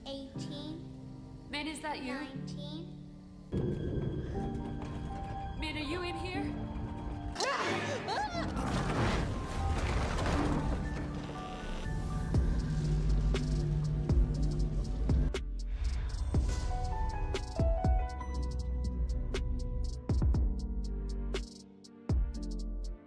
18, Min, is that you? 19. Min, are you in here?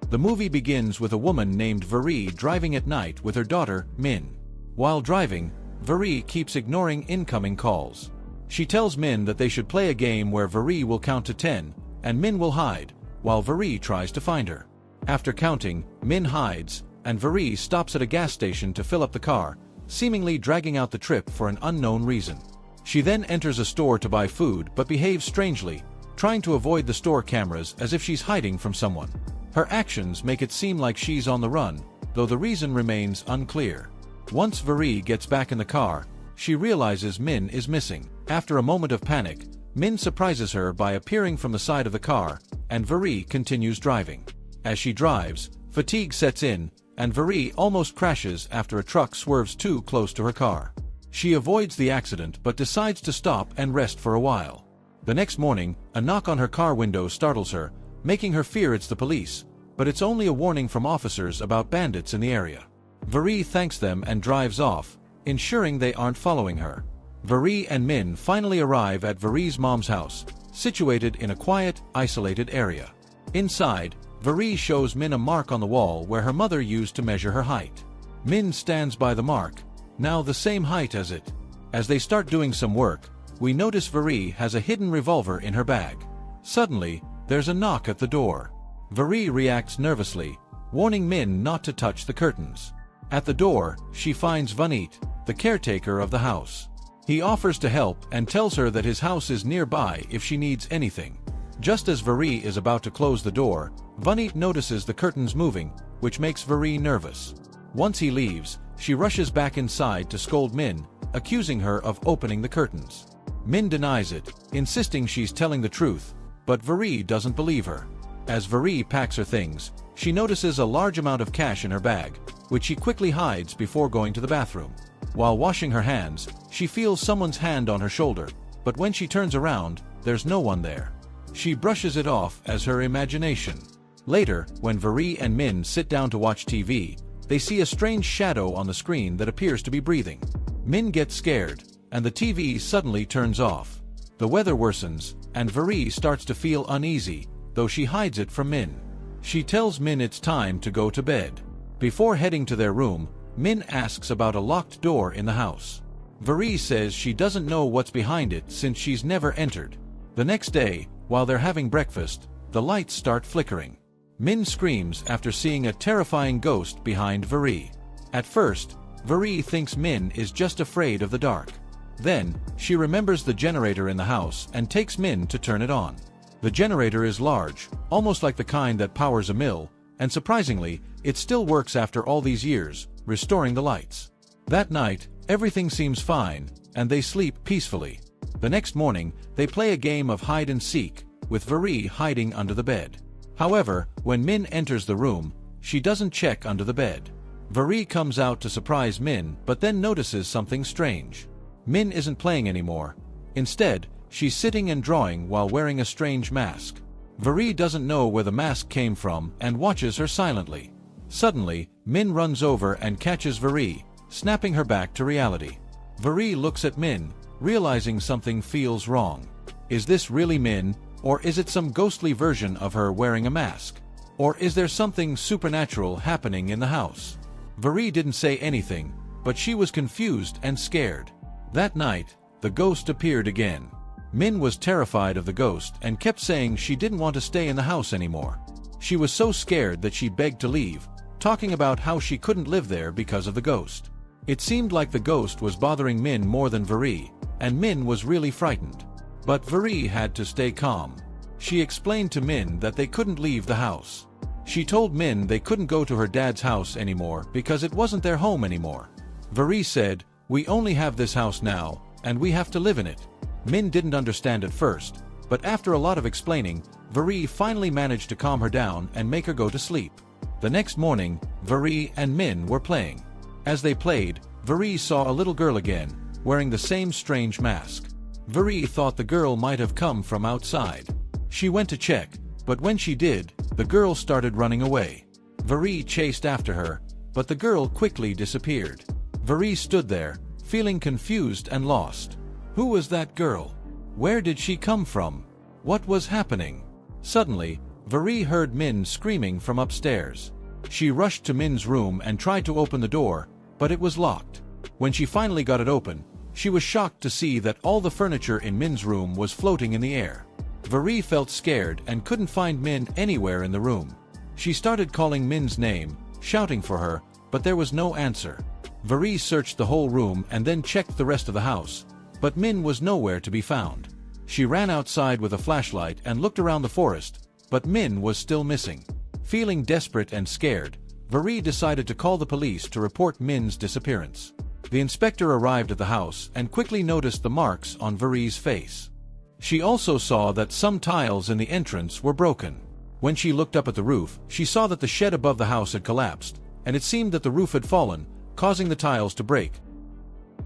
The movie begins with a woman named Veri driving at night with her daughter, Min. While driving, Veri keeps ignoring incoming calls. She tells Min that they should play a game where Veri will count to 10, and Min will hide, while Veri tries to find her. After counting, Min hides, and Veri stops at a gas station to fill up the car, seemingly dragging out the trip for an unknown reason. She then enters a store to buy food but behaves strangely, trying to avoid the store cameras as if she's hiding from someone. Her actions make it seem like she's on the run, though the reason remains unclear. Once Veri gets back in the car, she realizes Min is missing. After a moment of panic, Min surprises her by appearing from the side of the car, and Veri continues driving. As she drives, fatigue sets in, and Veri almost crashes after a truck swerves too close to her car. She avoids the accident but decides to stop and rest for a while. The next morning, a knock on her car window startles her, making her fear it's the police, but it's only a warning from officers about bandits in the area. Veri thanks them and drives off, ensuring they aren't following her. Veri and Min finally arrive at Veri's mom's house, situated in a quiet, isolated area. Inside, Veri shows Min a mark on the wall where her mother used to measure her height. Min stands by the mark, now the same height as it. As they start doing some work, we notice Veri has a hidden revolver in her bag. Suddenly, there's a knock at the door. Veri reacts nervously, warning Min not to touch the curtains. At the door, she finds Vanit, the caretaker of the house. He offers to help and tells her that his house is nearby if she needs anything. Just as Veri is about to close the door, Vanit notices the curtains moving, which makes Veri nervous. Once he leaves, she rushes back inside to scold Min, accusing her of opening the curtains. Min denies it, insisting she's telling the truth, but Veri doesn't believe her. As Veri packs her things, she notices a large amount of cash in her bag, which she quickly hides before going to the bathroom. While washing her hands, she feels someone's hand on her shoulder, but when she turns around, there's no one there. She brushes it off as her imagination. Later, when Veri and Min sit down to watch TV, they see a strange shadow on the screen that appears to be breathing. Min gets scared, and the TV suddenly turns off. The weather worsens, and Veri starts to feel uneasy, though she hides it from Min. She tells Min it's time to go to bed. Before heading to their room, Min asks about a locked door in the house. Veri says she doesn't know what's behind it since she's never entered. The next day, while they're having breakfast, the lights start flickering. Min screams after seeing a terrifying ghost behind Veri. At first, Veri thinks Min is just afraid of the dark. Then, she remembers the generator in the house and takes Min to turn it on. The generator is large, almost like the kind that powers a mill, and surprisingly, it still works after all these years, restoring the lights. That night, everything seems fine, and they sleep peacefully. The next morning, they play a game of hide and seek, with Veri hiding under the bed. However, when Min enters the room, she doesn't check under the bed. Veri comes out to surprise Min but then notices something strange. Min isn't playing anymore. Instead, she's sitting and drawing while wearing a strange mask. Veri doesn't know where the mask came from and watches her silently. Suddenly, Min runs over and catches Veri, snapping her back to reality. Veri looks at Min, realizing something feels wrong. Is this really Min, or is it some ghostly version of her wearing a mask? Or is there something supernatural happening in the house? Veri didn't say anything, but she was confused and scared. That night, the ghost appeared again. Min was terrified of the ghost and kept saying she didn't want to stay in the house anymore. She was so scared that she begged to leave, talking about how she couldn't live there because of the ghost. It seemed like the ghost was bothering Min more than Veri, and Min was really frightened. But Veri had to stay calm. She explained to Min that they couldn't leave the house. She told Min they couldn't go to her dad's house anymore because it wasn't their home anymore. Veri said, "We only have this house now, and we have to live in it." Min didn't understand at first, but after a lot of explaining, Veri finally managed to calm her down and make her go to sleep. The next morning, Veri and Min were playing. As they played, Veri saw a little girl again, wearing the same strange mask. Veri thought the girl might have come from outside. She went to check, but when she did, the girl started running away. Veri chased after her, but the girl quickly disappeared. Veri stood there, feeling confused and lost. Who was that girl? Where did she come from? What was happening? Suddenly, Veri heard Min screaming from upstairs. She rushed to Min's room and tried to open the door, but it was locked. When she finally got it open, she was shocked to see that all the furniture in Min's room was floating in the air. Veri felt scared and couldn't find Min anywhere in the room. She started calling Min's name, shouting for her, but there was no answer. Veri searched the whole room and then checked the rest of the house, but Min was nowhere to be found. She ran outside with a flashlight and looked around the forest, but Min was still missing. Feeling desperate and scared, Veri decided to call the police to report Min's disappearance. The inspector arrived at the house and quickly noticed the marks on Veri's face. She also saw that some tiles in the entrance were broken. When she looked up at the roof, she saw that the shed above the house had collapsed, and it seemed that the roof had fallen, causing the tiles to break.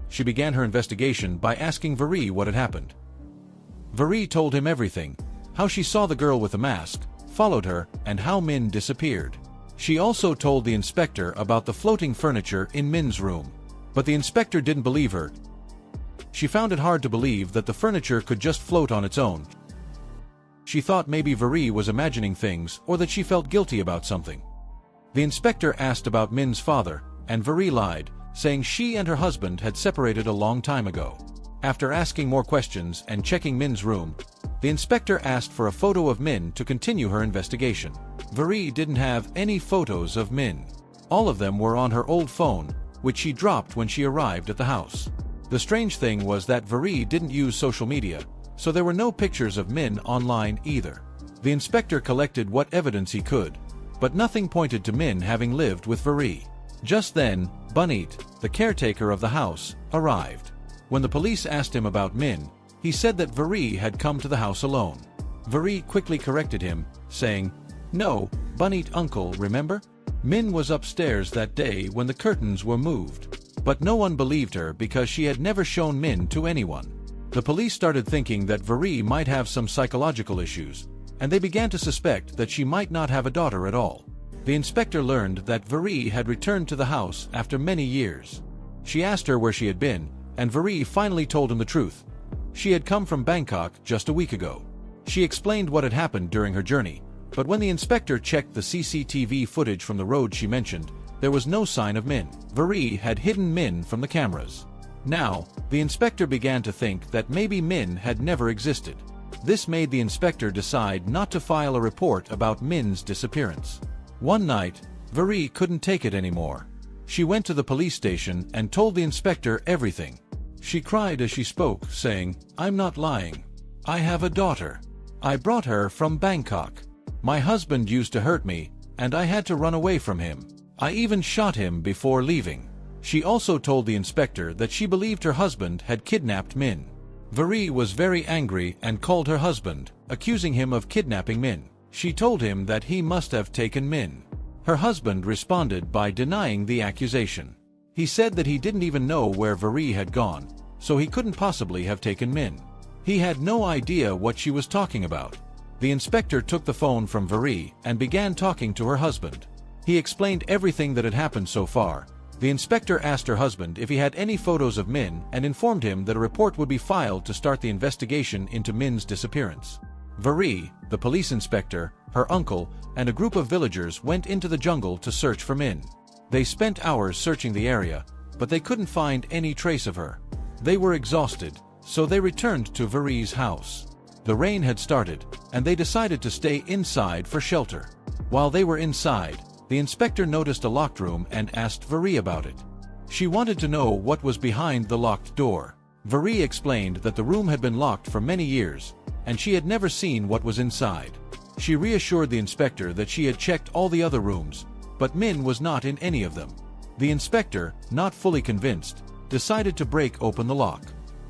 She began her investigation by asking Veri what had happened. Veri told him everything, how she saw the girl with the mask, followed her, and how Min disappeared. She also told the inspector about the floating furniture in Min's room. But the inspector didn't believe her. She found it hard to believe that the furniture could just float on its own. She thought maybe Veri was imagining things or that she felt guilty about something. The inspector asked about Min's father, and Veri lied, saying she and her husband had separated a long time ago. After asking more questions and checking Min's room, the inspector asked for a photo of Min to continue her investigation. Veri didn't have any photos of Min. All of them were on her old phone, which she dropped when she arrived at the house. The strange thing was that Veri didn't use social media, so there were no pictures of Min online either. The inspector collected what evidence he could, but nothing pointed to Min having lived with Veri. Just then, Bunit, the caretaker of the house, arrived. When the police asked him about Min, he said that Veri had come to the house alone. Veri quickly corrected him, saying, "No, Bunit uncle, remember? Min was upstairs that day when the curtains were moved." But no one believed her because she had never shown Min to anyone. The police started thinking that Veri might have some psychological issues, and they began to suspect that she might not have a daughter at all. The inspector learned that Veri had returned to the house after many years. She asked her where she had been, and Veri finally told him the truth. She had come from Bangkok just a week ago. She explained what had happened during her journey, but when the inspector checked the CCTV footage from the road she mentioned, there was no sign of Min. Veri had hidden Min from the cameras. Now, the inspector began to think that maybe Min had never existed. This made the inspector decide not to file a report about Min's disappearance. One night, Veri couldn't take it anymore. She went to the police station and told the inspector everything. She cried as she spoke, saying, "I'm not lying. I have a daughter. I brought her from Bangkok. My husband used to hurt me, and I had to run away from him. I even shot him before leaving." She also told the inspector that she believed her husband had kidnapped Min. Veri was very angry and called her husband, accusing him of kidnapping Min. She told him that he must have taken Min. Her husband responded by denying the accusation. He said that he didn't even know where Veri had gone, so he couldn't possibly have taken Min. He had no idea what she was talking about. The inspector took the phone from Veri and began talking to her husband. He explained everything that had happened so far. The inspector asked her husband if he had any photos of Min and informed him that a report would be filed to start the investigation into Min's disappearance. Veri, the police inspector, her uncle, and a group of villagers went into the jungle to search for Min. They spent hours searching the area, but they couldn't find any trace of her. They were exhausted, so they returned to Veri's house. The rain had started, and they decided to stay inside for shelter. While they were inside, the inspector noticed a locked room and asked Veri about it. She wanted to know what was behind the locked door. Veri explained that the room had been locked for many years, and she had never seen what was inside. She reassured the inspector that she had checked all the other rooms, but Min was not in any of them. The inspector, not fully convinced, decided to break open the lock.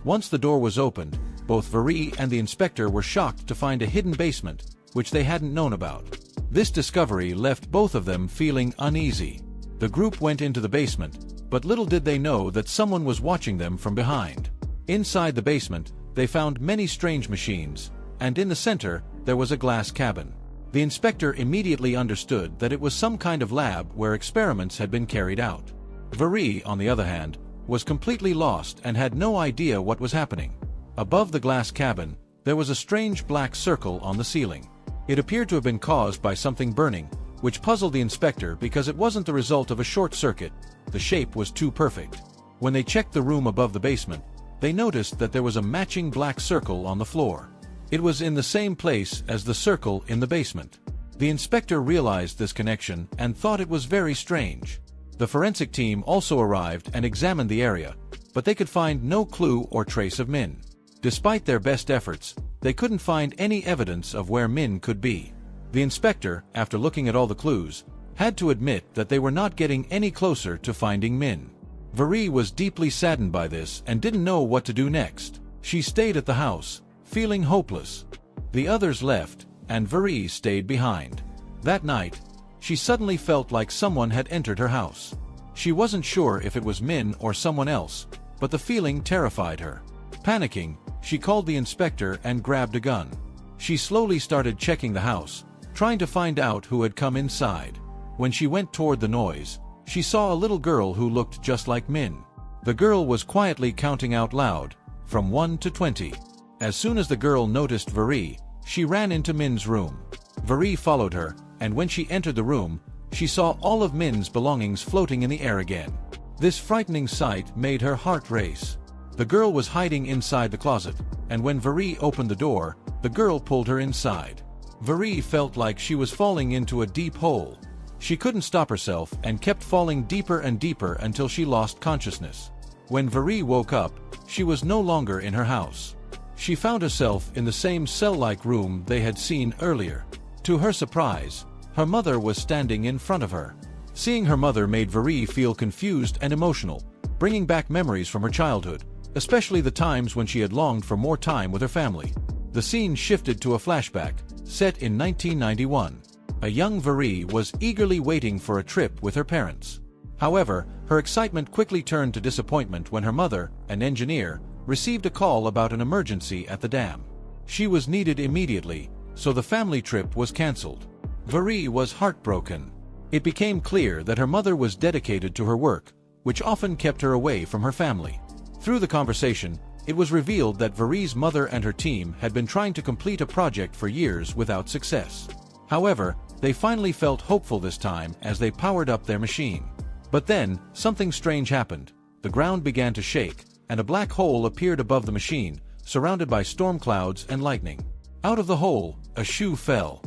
Once the door was opened, both Veri and the inspector were shocked to find a hidden basement, which they hadn't known about. This discovery left both of them feeling uneasy. The group went into the basement, but little did they know that someone was watching them from behind. Inside the basement, they found many strange machines, and in the center, there was a glass cabin. The inspector immediately understood that it was some kind of lab where experiments had been carried out. Vary, on the other hand, was completely lost and had no idea what was happening. Above the glass cabin, there was a strange black circle on the ceiling. It appeared to have been caused by something burning, which puzzled the inspector because it wasn't the result of a short circuit. The shape was too perfect. When they checked the room above the basement, they noticed that there was a matching black circle on the floor. It was in the same place as the circle in the basement. The inspector realized this connection and thought it was very strange. The forensic team also arrived and examined the area, but they could find no clue or trace of Min. Despite their best efforts, they couldn't find any evidence of where Min could be. The inspector, after looking at all the clues, had to admit that they were not getting any closer to finding Min. Vary was deeply saddened by this and didn't know what to do next. She stayed at the house, feeling hopeless. The others left, and Vary stayed behind. That night, she suddenly felt like someone had entered her house. She wasn't sure if it was Min or someone else, but the feeling terrified her. Panicking, she called the inspector and grabbed a gun. She slowly started checking the house, trying to find out who had come inside. When she went toward the noise, she saw a little girl who looked just like Min. The girl was quietly counting out loud, from 1 to 20. As soon as the girl noticed Vary, she ran into Min's room. Vary followed her, and when she entered the room, she saw all of Min's belongings floating in the air again. This frightening sight made her heart race. The girl was hiding inside the closet, and when Vary opened the door, the girl pulled her inside. Vary felt like she was falling into a deep hole. She couldn't stop herself and kept falling deeper and deeper until she lost consciousness. When Vary woke up, she was no longer in her house. She found herself in the same cell-like room they had seen earlier. To her surprise, her mother was standing in front of her. Seeing her mother made Vary feel confused and emotional, bringing back memories from her childhood, especially the times when she had longed for more time with her family. The scene shifted to a flashback, set in 1991. A young Vary was eagerly waiting for a trip with her parents. However, her excitement quickly turned to disappointment when her mother, an engineer, received a call about an emergency at the dam. She was needed immediately, so the family trip was cancelled. Vary was heartbroken. It became clear that her mother was dedicated to her work, which often kept her away from her family. Through the conversation, it was revealed that Vary's mother and her team had been trying to complete a project for years without success. However, they finally felt hopeful this time as they powered up their machine. But then, something strange happened. The ground began to shake, and a black hole appeared above the machine, surrounded by storm clouds and lightning. Out of the hole, a shoe fell.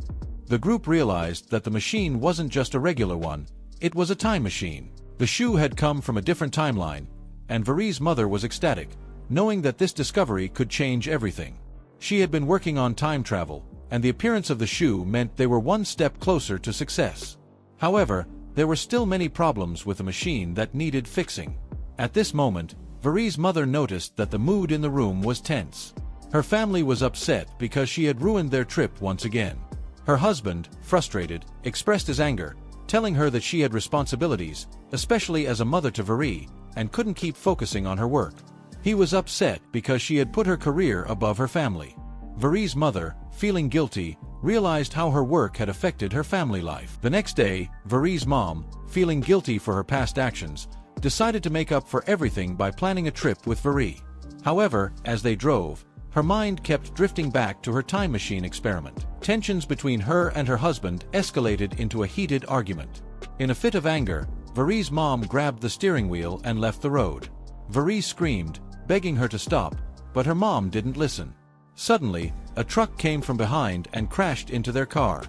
The group realized that the machine wasn't just a regular one, it was a time machine. The shoe had come from a different timeline, and Vary's mother was ecstatic, knowing that this discovery could change everything. She had been working on time travel, and the appearance of the shoe meant they were one step closer to success. However, there were still many problems with the machine that needed fixing. At this moment, Vary's mother noticed that the mood in the room was tense. Her family was upset because she had ruined their trip once again. Her husband, frustrated, expressed his anger, telling her that she had responsibilities, especially as a mother to Vary, and couldn't keep focusing on her work. He was upset because she had put her career above her family. Vary's mother, feeling guilty, realized how her work had affected her family life. The next day, Vary's mom, feeling guilty for her past actions, decided to make up for everything by planning a trip with Vary. However, as they drove, her mind kept drifting back to her time machine experiment. Tensions between her and her husband escalated into a heated argument. In a fit of anger, Vary's mom grabbed the steering wheel and left the road. Vary screamed, begging her to stop, but her mom didn't listen. Suddenly, a truck came from behind and crashed into their car.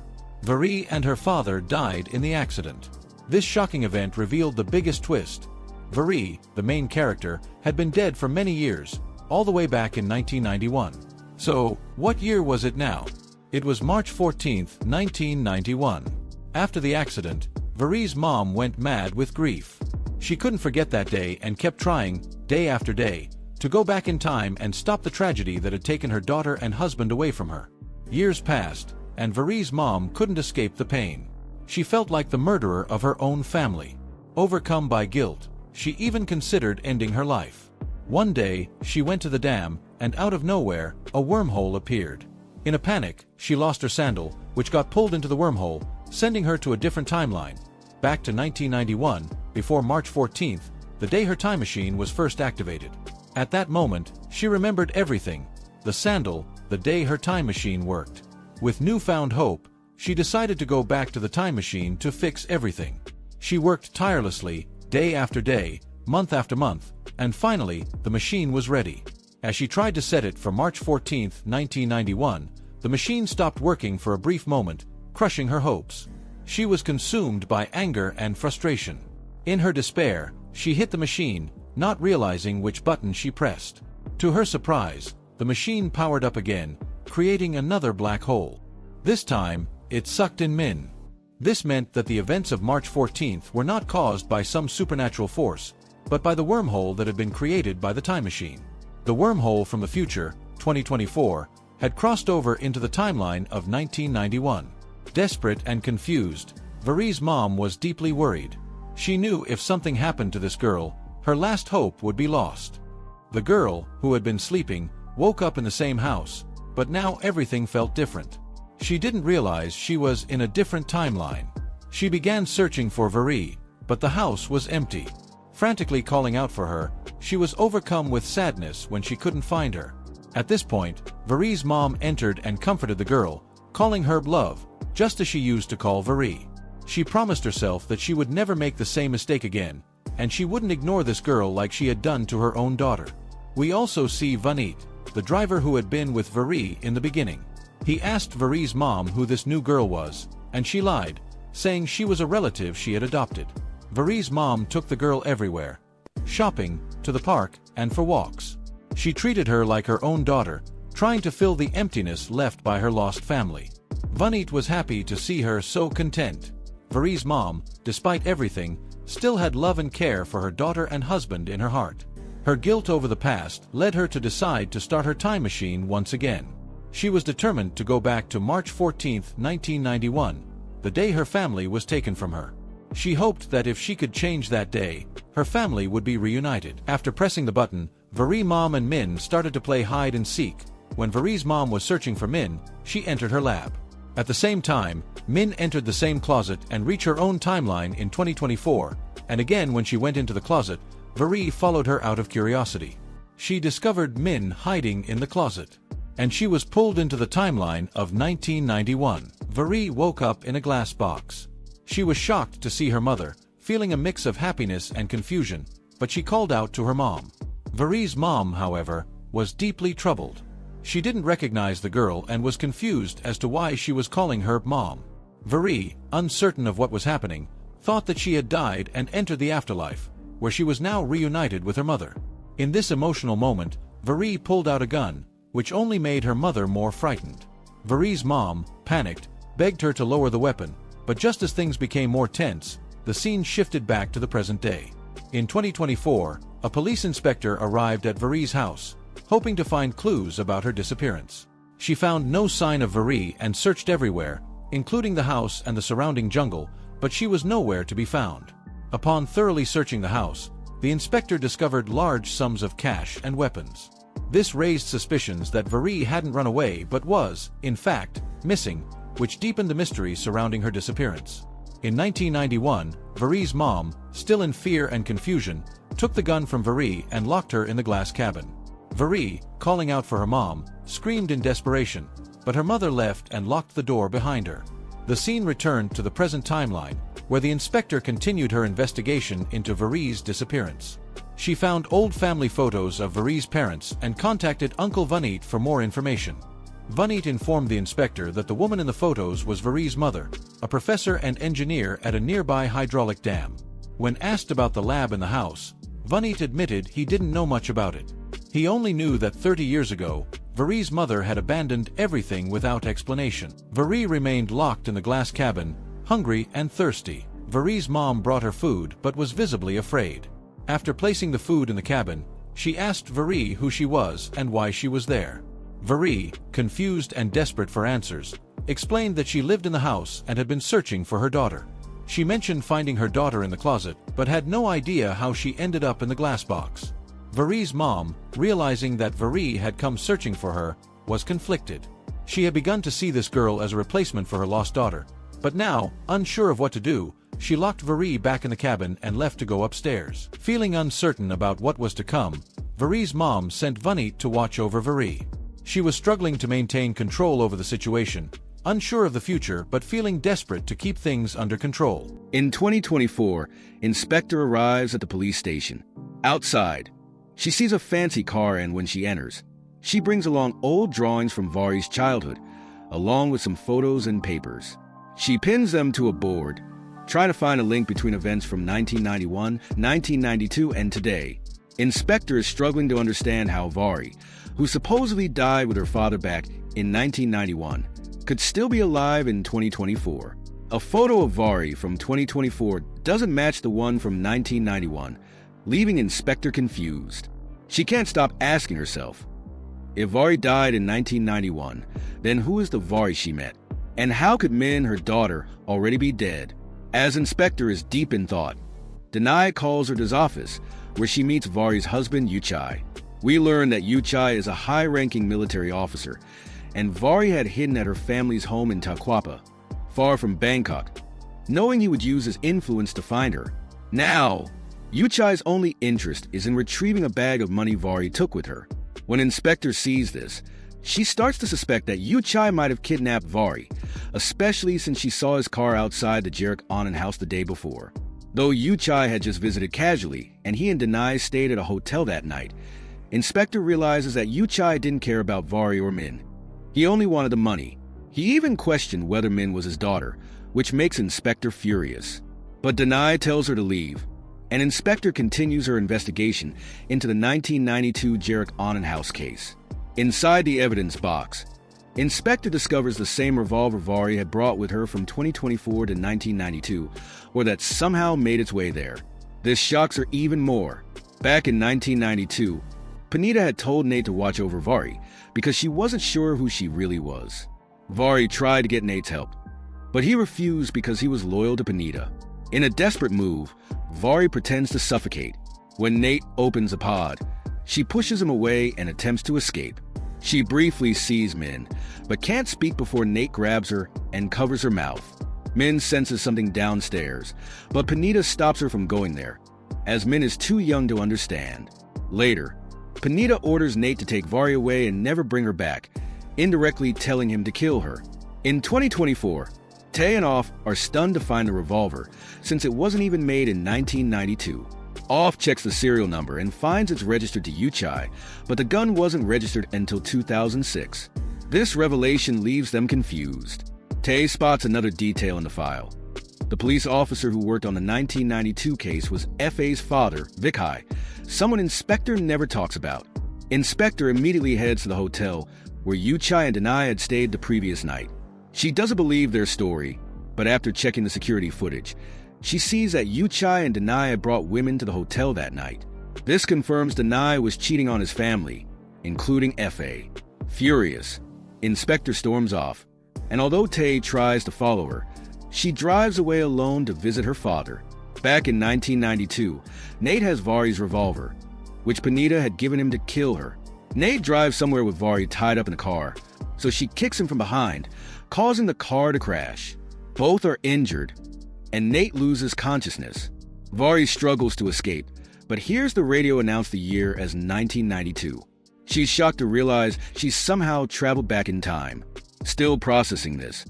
Vary and her father died in the accident. This shocking event revealed the biggest twist. Vary, the main character, had been dead for many years, all the way back in 1991. So, what year was it now? It was March 14, 1991. After the accident, Vary's mom went mad with grief. She couldn't forget that day and kept trying, day after day, to go back in time and stop the tragedy that had taken her daughter and husband away from her. Years passed, and Vary's mom couldn't escape the pain. She felt like the murderer of her own family. Overcome by guilt, She even considered ending her life. One day, she went to the dam, and out of nowhere, a wormhole appeared. In a panic, she lost her sandal, which got pulled into the wormhole, sending her to a different timeline, back to 1991, before March 14th, the day her time machine was first activated. At that moment, she remembered everything: the sandal, the day her time machine worked. With newfound hope, she decided to go back to the time machine to fix everything. She worked tirelessly, day after day, month after month, and finally, the machine was ready. As she tried to set it for March 14, 1991, the machine stopped working for a brief moment, crushing her hopes. She was consumed by anger and frustration. In her despair, she hit the machine, not realizing which button she pressed. To her surprise, the machine powered up again, creating another black hole. This time, it sucked in Min. This meant that the events of March 14th were not caused by some supernatural force, but by the wormhole that had been created by the time machine. The wormhole from the future, 2024, had crossed over into the timeline of 1991. Desperate and confused, Varie's mom was deeply worried. She knew if something happened to this girl, her last hope would be lost. The girl, who had been sleeping, woke up in the same house, but now everything felt different. She didn't realize she was in a different timeline. She began searching for Varie, but the house was empty. Frantically calling out for her, she was overcome with sadness when she couldn't find her. At this point, Varie's mom entered and comforted the girl, calling her love, just as she used to call Varie. She promised herself that she would never make the same mistake again, and she wouldn't ignore this girl like she had done to her own daughter. We also see Vanit, the driver who had been with Varie in the beginning. He asked Varie's mom who this new girl was, and she lied, saying she was a relative she had adopted. Varie's mom took the girl everywhere: shopping, to the park, and for walks. She treated her like her own daughter, trying to fill the emptiness left by her lost family. Vanit was happy to see her so content. Varie's mom, despite everything, still had love and care for her daughter and husband in her heart. Her guilt over the past led her to decide to start her time machine once again. She was determined to go back to March 14, 1991, the day her family was taken from her. She hoped that if she could change that day, her family would be reunited. After pressing the button, Varie's mom and Min started to play hide and seek. When Varie's mom was searching for Min, she entered her lab. At the same time, Min entered the same closet and reached her own timeline in 2024, and again when she went into the closet, Varie followed her out of curiosity. She discovered Min hiding in the closet, and she was pulled into the timeline of 1991. Varie woke up in a glass box. She was shocked to see her mother, feeling a mix of happiness and confusion, but she called out to her mom. Varie's mom, however, was deeply troubled. She didn't recognize the girl and was confused as to why she was calling her mom. Varie, uncertain of what was happening, thought that she had died and entered the afterlife, where she was now reunited with her mother. In this emotional moment, Varie pulled out a gun, which only made her mother more frightened. Varie's mom, panicked, begged her to lower the weapon, but just as things became more tense, the scene shifted back to the present day. In 2024, a police inspector arrived at Varie's house, hoping to find clues about her disappearance. She found no sign of Varie and searched everywhere, including the house and the surrounding jungle, but she was nowhere to be found. Upon thoroughly searching the house, the inspector discovered large sums of cash and weapons. This raised suspicions that Varie hadn't run away but was, in fact, missing, which deepened the mystery surrounding her disappearance. In 1991, Varie's mom, still in fear and confusion, took the gun from Varie and locked her in the glass cabin. Varie, calling out for her mom, screamed in desperation, but her mother left and locked the door behind her. The scene returned to the present timeline, where the inspector continued her investigation into Varie's disappearance. She found old family photos of Varie's parents and contacted Uncle Vanit for more information. Vanit informed the inspector that the woman in the photos was Varie's mother, a professor and engineer at a nearby hydraulic dam. When asked about the lab in the house, Vanit admitted he didn't know much about it. He only knew that 30 years ago, Varie's mother had abandoned everything without explanation. Varie remained locked in the glass cabin, hungry and thirsty. Varie's mom brought her food but was visibly afraid. After placing the food in the cabin, she asked Varie who she was and why she was there. Varie, confused and desperate for answers, explained that she lived in the house and had been searching for her daughter. She mentioned finding her daughter in the closet, but had no idea how she ended up in the glass box. Vari's mom, realizing that Vari had come searching for her, was conflicted. She had begun to see this girl as a replacement for her lost daughter, but now, unsure of what to do, she locked Vari back in the cabin and left to go upstairs. Feeling uncertain about what was to come, Vari's mom sent Vani to watch over Vari. She was struggling to maintain control over the situation, unsure of the future but feeling desperate to keep things under control. In 2024, Inspector arrives at the police station. Outside, she sees a fancy car, and when she enters, she brings along old drawings from Vari's childhood, along with some photos and papers. She pins them to a board, trying to find a link between events from 1991, 1992, and today. Inspector is struggling to understand how Vari, who supposedly died with her father back in 1991, could still be alive in 2024. A photo of Vari from 2024 doesn't match the one from 1991, leaving Inspector confused. She can't stop asking herself, if Vari died in 1991, then who is the Vari she met? And how could Min, her daughter, already be dead? As Inspector is deep in thought, Danai calls her to his office, where she meets Vari's husband, Yuchai. We learn that Yuchai is a high-ranking military officer, and Vari had hidden at her family's home in Taquapa, far from Bangkok, knowing he would use his influence to find her. Now, Yuchai's only interest is in retrieving a bag of money Vari took with her. When Inspector sees this, she starts to suspect that Yuchai might have kidnapped Vari, especially since she saw his car outside the Jarek Anand house the day before. Though Yuchai had just visited casually, and he and Danai stayed at a hotel that night, Inspector realizes that Yuchai didn't care about Vari or Min. He only wanted the money. He even questioned whether Min was his daughter, which makes Inspector furious. But Danai tells her to leave, and Inspector continues her investigation into the 1992 Jarek Anand house case. Inside the evidence box, Inspector discovers the same revolver Vari had brought with her from 2024 to 1992, or that somehow made its way there. This shocks her even more. Back in 1992, Panita had told Nate to watch over Vari because she wasn't sure who she really was. Vari tried to get Nate's help, but he refused because he was loyal to Panita. In a desperate move, Vari pretends to suffocate. When Nate opens a pod, she pushes him away and attempts to escape. She briefly sees Min, but can't speak before Nate grabs her and covers her mouth. Min senses something downstairs, but Panita stops her from going there, as Min is too young to understand. Later, Panita orders Nate to take Vari away and never bring her back, indirectly telling him to kill her. In 2024, Tay and Off are stunned to find the revolver, since it wasn't even made in 1992. Off checks the serial number and finds it's registered to Yuchai, but the gun wasn't registered until 2006. This revelation leaves them confused. Tay spots another detail in the file. The police officer who worked on the 1992 case was F.A.'s father, Vikhai, someone Inspector never talks about. Inspector immediately heads to the hotel where Yuchai and Danai had stayed the previous night. She doesn't believe their story, but after checking the security footage, she sees that Yuchai and Danai had brought women to the hotel that night. This confirms Danai was cheating on his family, including F.A. Furious, Inspector storms off, and although Tay tries to follow her, she drives away alone to visit her father. Back in 1992, Nate has Vari's revolver, which Panita had given him to kill her. Nate drives somewhere with Vari tied up in a car, so she kicks him from behind, causing the car to crash. Both are injured, and Nate loses consciousness. Vari struggles to escape, but hears the radio announce the year as 1992. She's shocked to realize she's somehow traveled back in time. Still processing this,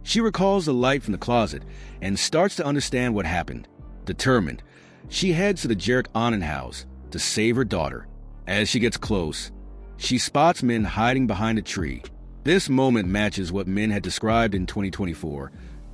she recalls the light from the closet and starts to understand what happened. Determined, she heads to the Jarek Anand house to save her daughter. As she gets close, she spots Min hiding behind a tree. This moment matches what Min had described in 2024,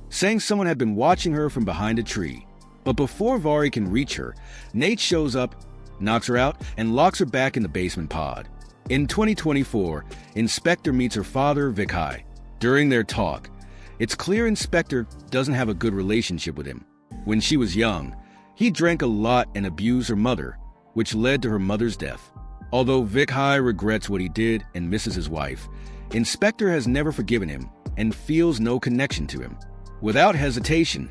saying someone had been watching her from behind a tree. But before Vari can reach her, Nate shows up, knocks her out, and locks her back in the basement pod. In 2024, Inspector meets her father, Vikhai. During their talk, it's clear Inspector doesn't have a good relationship with him. When she was young, he drank a lot and abused her mother, which led to her mother's death. Although Vikhai regrets what he did and misses his wife, Inspector has never forgiven him and feels no connection to him. Without hesitation,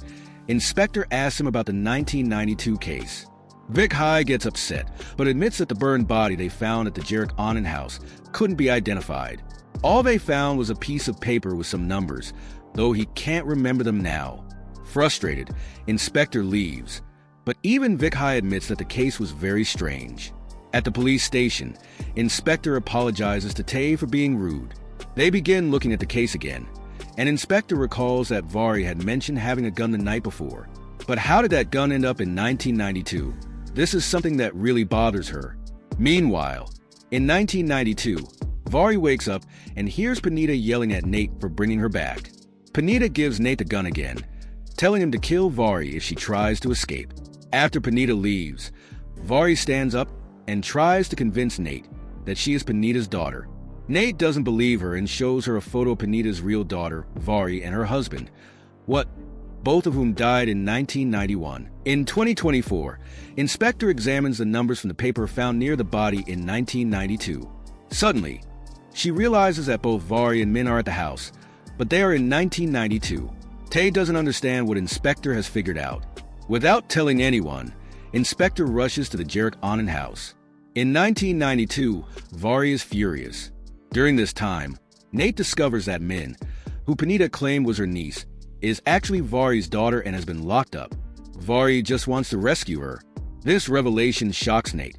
Inspector asks him about the 1992 case. Vic High gets upset, but admits that the burned body they found at the Jarek Onen house couldn't be identified. All they found was a piece of paper with some numbers, though he can't remember them now. Frustrated, Inspector leaves, but even Vic High admits that the case was very strange. At the police station, Inspector apologizes to Tay for being rude. They begin looking at the case again, and Inspector recalls that Vari had mentioned having a gun the night before. But how did that gun end up in 1992? This is something that really bothers her. Meanwhile, in 1992, Vari wakes up and hears Panita yelling at Nate for bringing her back. Panita gives Nate the gun again, telling him to kill Vari if she tries to escape. After Panita leaves, Vari stands up and tries to convince Nate that she is Panita's daughter. Nate doesn't believe her and shows her a photo of Panita's real daughter, Vari, and her husband, both of whom died in 1991. In 2024, Inspector examines the numbers from the paper found near the body in 1992. Suddenly, she realizes that both Vari and Min are at the house, but they are in 1992. Tay doesn't understand what Inspector has figured out. Without telling anyone, Inspector rushes to the Jarek Onen house. In 1992, Vari is furious. During this time, Nate discovers that Min, who Panita claimed was her niece, is actually Vari's daughter and has been locked up. Vari just wants to rescue her. This revelation shocks Nate,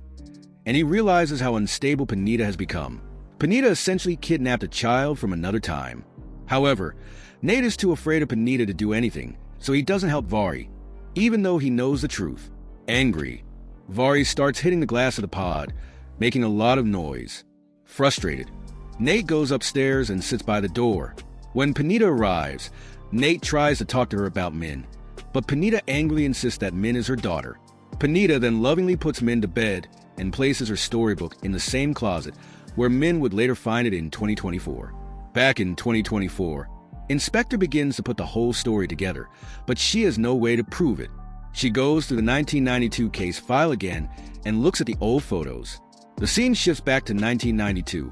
and he realizes how unstable Panita has become. Panita essentially kidnapped a child from another time. However, Nate is too afraid of Panita to do anything, so he doesn't help Vari, even though he knows the truth. Angry, Vari starts hitting the glass of the pod, making a lot of noise. Frustrated, Nate goes upstairs and sits by the door. When Panita arrives, Nate tries to talk to her about Min, but Panita angrily insists that Min is her daughter. Panita then lovingly puts Min to bed and places her storybook in the same closet where Min would later find it in 2024. Back in 2024, Inspector begins to put the whole story together, but she has no way to prove it. She goes through the 1992 case file again and looks at the old photos. The scene shifts back to 1992,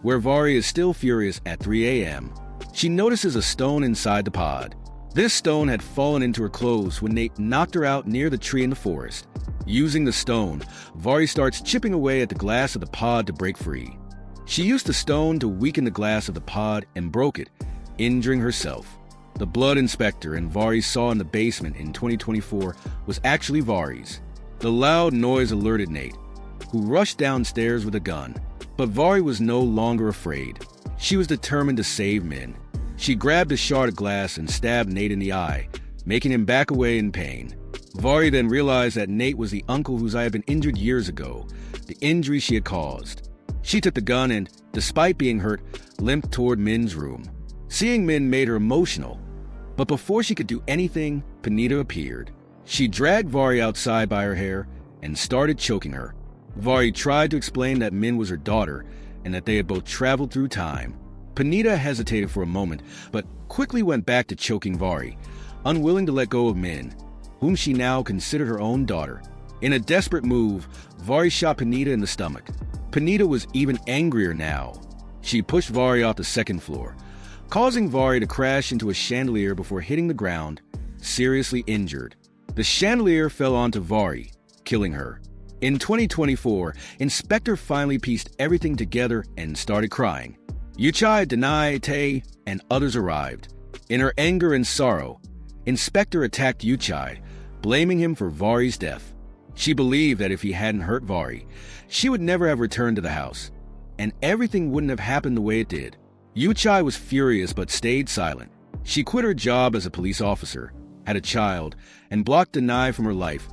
where Vari is still furious at 3 a.m. She notices a stone inside the pod. This stone had fallen into her clothes when Nate knocked her out near the tree in the forest. Using the stone, Vari starts chipping away at the glass of the pod to break free. She used the stone to weaken the glass of the pod and broke it, injuring herself. The blood Inspector and Vari saw in the basement in 2024 was actually Vari's. The loud noise alerted Nate, who rushed downstairs with a gun. But Vari was no longer afraid. She was determined to save Min. She grabbed a shard of glass and stabbed Nate in the eye, making him back away in pain. Vari then realized that Nate was the uncle whose eye had been injured years ago, the injury she had caused. She took the gun and, despite being hurt, limped toward Min's room. Seeing Min made her emotional, but before she could do anything, Panita appeared. She dragged Vari outside by her hair and started choking her. Vari tried to explain that Min was her daughter and that they had both traveled through time. Panita hesitated for a moment, but quickly went back to choking Vari, unwilling to let go of Min, whom she now considered her own daughter. In a desperate move, Vari shot Panita in the stomach. Panita was even angrier now. She pushed Vari off the second floor, causing Vari to crash into a chandelier before hitting the ground, seriously injured. The chandelier fell onto Vari, killing her. In 2024, Inspector finally pieced everything together and started crying. Yuchai, Denai, Tay, and others arrived. In her anger and sorrow, Inspector attacked Yuchai, blaming him for Vari's death. She believed that if he hadn't hurt Vari, she would never have returned to the house, and everything wouldn't have happened the way it did. Yuchai was furious but stayed silent. She quit her job as a police officer, had a child, and blocked Denai from her life,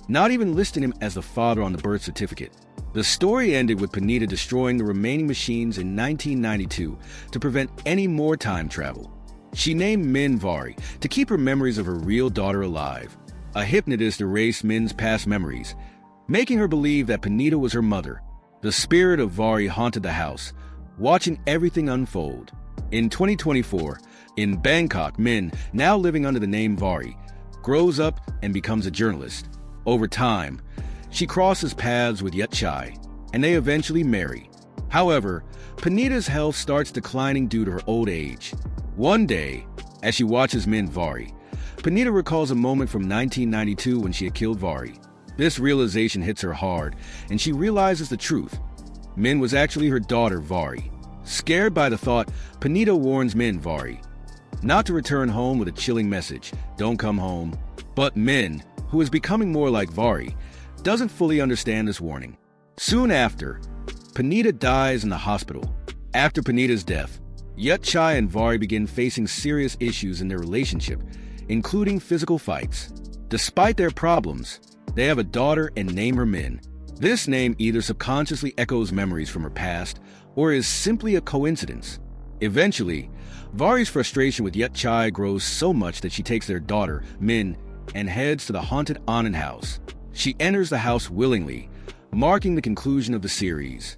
not even listing him as the father on the birth certificate. The story ended with Panita destroying the remaining machines in 1992 to prevent any more time travel. She named Min Vari to keep her memories of her real daughter alive. A hypnotist erased Min's past memories, making her believe that Panita was her mother. The spirit of Vari haunted the house, watching everything unfold. In 2024, in Bangkok, Min, now living under the name Vari, grows up and becomes a journalist. Over time, she crosses paths with Yuchai, and they eventually marry. However, Panita's health starts declining due to her old age. One day, as she watches Min Vari, Panita recalls a moment from 1992 when she had killed Vari. This realization hits her hard, and she realizes the truth. Min was actually her daughter, Vari. Scared by the thought, Panita warns Min, Vari, not to return home with a chilling message, "Don't come home." But Min, who is becoming more like Vari, doesn't fully understand this warning. Soon after, Panita dies in the hospital. After Panita's death, Yat-Chai and Vari begin facing serious issues in their relationship, including physical fights. Despite their problems, they have a daughter and name her Min. This name either subconsciously echoes memories from her past or is simply a coincidence. Eventually, Vari's frustration with Yat-Chai grows so much that she takes their daughter, Min, and heads to the haunted Anand house. She enters the house willingly, marking the conclusion of the series.